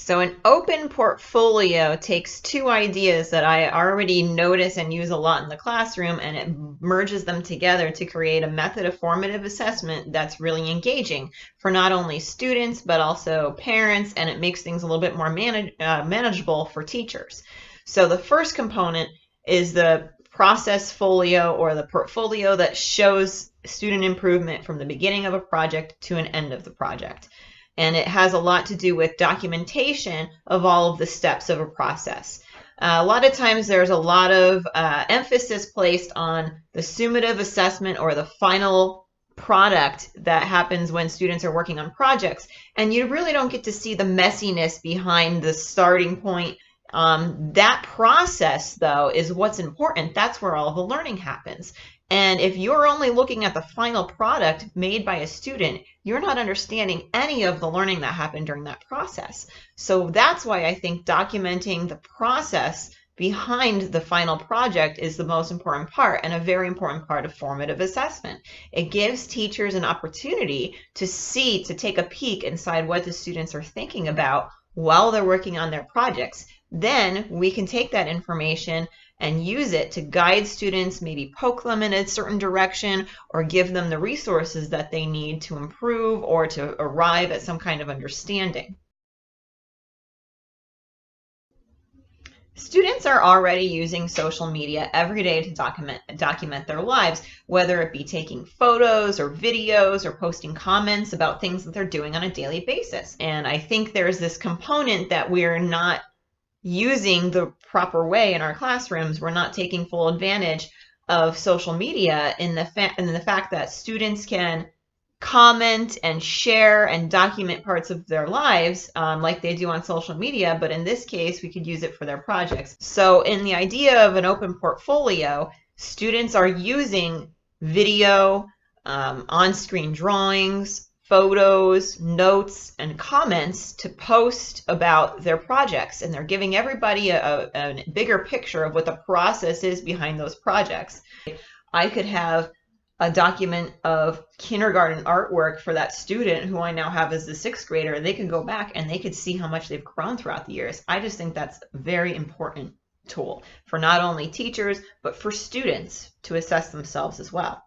So an open portfolio takes two ideas that I already notice and use a lot in the classroom, and it merges them together to create a method of formative assessment that's really engaging for not only students but also parents, and it makes things a little bit more manageable for teachers. So the first component is the process folio, or the portfolio that shows student improvement from the beginning of a project to an end of the project. And it has a lot to do with documentation of all of the steps of a process. A lot of times there's a lot of emphasis placed on the summative assessment, or the final product that happens when students are working on projects, and you really don't get to see the messiness behind the starting point. That process, though, is what's important. That's where all the learning happens. And if you're only looking at the final product made by a student, you're not understanding any of the learning that happened during that process. So that's why I think documenting the process behind the final project is the most important part, and a very important part of formative assessment. It gives teachers an opportunity to take a peek inside what the students are thinking about while they're working on their projects. Then we can take that information and use it to guide students, maybe poke them in a certain direction, or give them the resources that they need to improve or to arrive at some kind of understanding. Students are already using social media every day to document their lives, whether it be taking photos or videos or posting comments about things that they're doing on a daily basis. And I think there's this component that we're not using the proper way in our classrooms. We're not taking full advantage of social media in the fact that students can comment and share and document parts of their lives like they do on social media, but in this case, we could use it for their projects. So in the idea of an open portfolio, students are using video, on-screen drawings, photos, notes, and comments to post about their projects, and they're giving everybody a bigger picture of what the process is behind those projects. I could have a document of kindergarten artwork for that student who I now have as the sixth grader, and they can go back and they could see how much they've grown throughout the years. I just think that's a very important tool for not only teachers, but for students to assess themselves as well.